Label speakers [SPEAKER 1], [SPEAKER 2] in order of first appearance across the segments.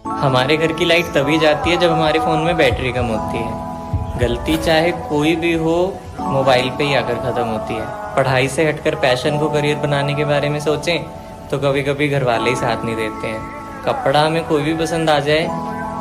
[SPEAKER 1] हमारे घर की लाइट तभी जाती है जब हमारे फ़ोन में बैटरी कम होती है। गलती चाहे कोई भी हो, मोबाइल पे ही आकर ख़त्म होती है। पढ़ाई से हटकर पैशन को करियर बनाने के बारे में सोचें तो कभी कभी घर वाले ही साथ नहीं देते हैं। कपड़ा हमें कोई भी पसंद आ जाए,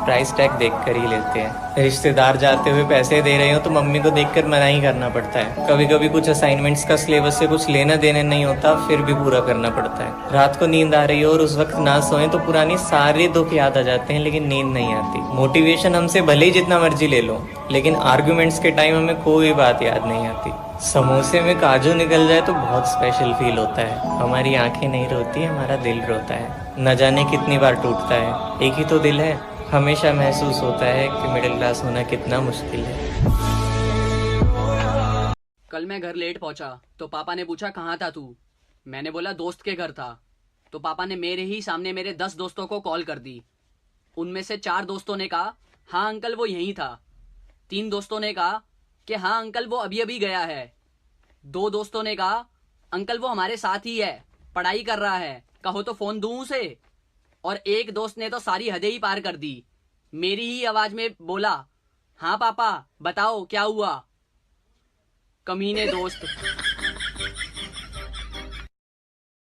[SPEAKER 1] प्राइस टैग देख कर ही लेते हैं। रिश्तेदार जाते हुए पैसे दे रहे हो तो मम्मी को देखकर मना ही करना पड़ता है। कभी कभी कुछ असाइनमेंट्स का सिलेबस से कुछ लेना देना नहीं होता, फिर भी पूरा करना पड़ता है। रात को नींद आ रही हो और उस वक्त ना सोएं तो पुरानी सारे दुख याद आ जाते हैं, लेकिन नींद नहीं आती। मोटिवेशन हमसे भले ही जितना मर्जी ले लो, लेकिन आर्ग्यूमेंट्स के टाइम हमें कोई बात याद नहीं आती। समोसे में काजू निकल जाए तो बहुत स्पेशल फील होता है। हमारी आंखें नहीं रोती, हमारा दिल रोता है। न जाने कितनी बार टूटता है। एक ही तो दिल है। हमेशा महसूस होता है कि मिडिल क्लास होना कितना मुश्किल है।
[SPEAKER 2] कल मैं घर लेट पहुंचा तो पापा ने पूछा कहाँ था तू। मैंने बोला दोस्त के घर था। तो पापा ने मेरे ही सामने मेरे 10 दोस्तों को कॉल कर दी। उनमें से 4 दोस्तों ने कहा हाँ अंकल वो यहीं था। 3 दोस्तों ने कहा कि हाँ अंकल वो अभी अभी गया है। 2 दोस्तों ने कहा अंकल वो हमारे साथ ही है, पढ़ाई कर रहा है, कहो तो फोन दूं उसे। और एक दोस्त ने तो सारी हदें ही पार कर दी। मेरी ही आवाज में बोला हाँ पापा बताओ क्या हुआ। कमीने दोस्त।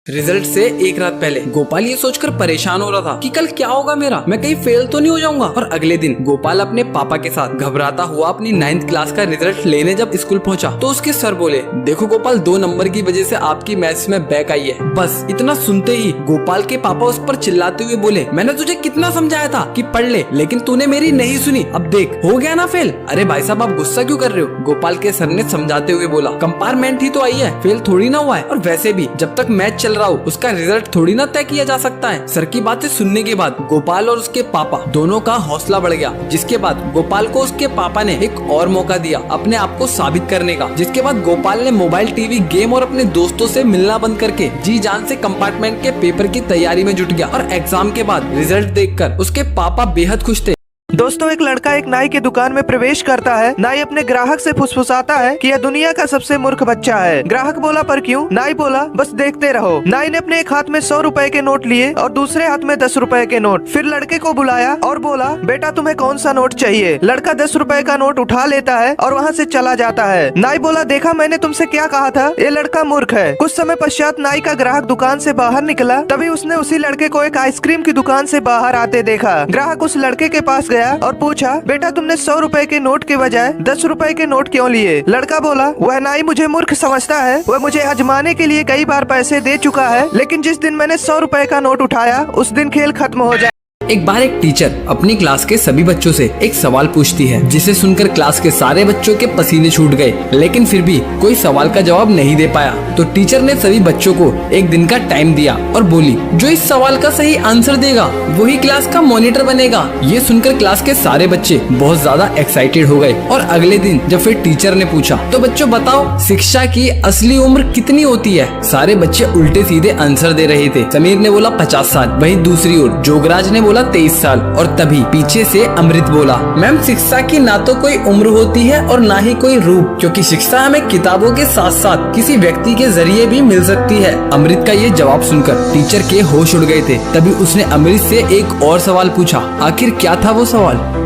[SPEAKER 3] रिजल्ट से एक रात पहले गोपाल ये सोचकर परेशान हो रहा था कि कल क्या होगा मेरा, मैं कहीं फेल तो नहीं हो जाऊंगा। और अगले दिन गोपाल अपने पापा के साथ घबराता हुआ अपनी 9th क्लास का रिजल्ट लेने जब स्कूल पहुंचा तो उसके सर बोले, देखो गोपाल 2 नंबर की वजह से आपकी मैथ्स में बैक आई है। बस इतना सुनते ही गोपाल के पापा उस पर चिल्लाते हुए बोले, मैंने तुझे कितना समझाया था कि पढ़ ले, लेकिन तूने मेरी नहीं सुनी, अब देख हो गया ना फेल। अरे भाई साहब आप गुस्सा क्यों कर रहे हो? गोपाल के सर ने समझाते हुए बोला, कंपार्टमेंट ही तो आई है, फेल थोड़ी ना हुआ है। और वैसे भी जब तक मैच चल रहा हो उसका रिजल्ट थोड़ी ना तय किया जा सकता है। सर की बातें सुनने के बाद गोपाल और उसके पापा दोनों का हौसला बढ़ गया, जिसके बाद गोपाल को उसके पापा ने एक और मौका दिया अपने आप को साबित करने का। जिसके बाद गोपाल ने मोबाइल, टीवी, गेम और अपने दोस्तों से मिलना बंद करके जी जान से कंपार्टमेंट के पेपर की तैयारी में जुट गया। और एग्जाम के बाद रिजल्ट देखकर उसके पापा बेहद खुश थे।
[SPEAKER 4] दोस्तों एक लड़का एक नाई की दुकान में प्रवेश करता है। नाई अपने ग्राहक से फुसफुसाता है कि यह दुनिया का सबसे मूर्ख बच्चा है। ग्राहक बोला पर क्यों? नाई बोला बस देखते रहो। नाई ने अपने एक हाथ में 100 रुपए के नोट लिए और दूसरे हाथ में 10 रुपए के नोट। फिर लड़के को बुलाया और बोला बेटा तुम्हें कौन सा नोट चाहिए? लड़का 10 रुपए का नोट उठा लेता है और वहाँ से चला जाता है। नाई बोला देखा मैंने तुमसे क्या कहा था, ये लड़का मूर्ख है। कुछ समय पश्चात नाई का ग्राहक दुकान से बाहर निकला, तभी उसने उसी लड़के को एक आइसक्रीम की दुकान से बाहर आते देखा। ग्राहक उस लड़के के पास गया और पूछा बेटा तुमने 100 रुपए के नोट के बजाय 10 रुपए के नोट क्यों लिए? लड़का बोला वह नाई मुझे मूर्ख समझता है, वह मुझे आजमाने के लिए कई बार पैसे दे चुका है, लेकिन जिस दिन मैंने 100 रुपए का नोट उठाया उस दिन खेल खत्म हो जाए।
[SPEAKER 3] एक बार एक टीचर अपनी क्लास के सभी बच्चों से एक सवाल पूछती है, जिसे सुनकर क्लास के सारे बच्चों के पसीने छूट गए, लेकिन फिर भी कोई सवाल का जवाब नहीं दे पाया। तो टीचर ने सभी बच्चों को एक दिन का टाइम दिया और बोली जो इस सवाल का सही आंसर देगा वही क्लास का मॉनिटर बनेगा। ये सुनकर क्लास के सारे बच्चे बहुत ज्यादा एक्साइटेड हो गए। और अगले दिन जब फिर टीचर ने पूछा तो बच्चों बताओ शिक्षा की असली उम्र कितनी होती है? सारे बच्चे उल्टे सीधे आंसर दे रहे थे। समीर ने बोला 50 साल, वहीं दूसरी ओर जोगराज ने बोला 23 साल। और तभी पीछे से अमृत बोला मैम शिक्षा की ना तो कोई उम्र होती है और ना ही कोई रूप, क्योंकि शिक्षा हमें किताबों के साथ साथ किसी व्यक्ति के जरिए भी मिल सकती है। अमृत का ये जवाब सुनकर टीचर के होश उड़ गए थे। तभी उसने अमृत से एक और सवाल पूछा। आखिर क्या था वो सवाल?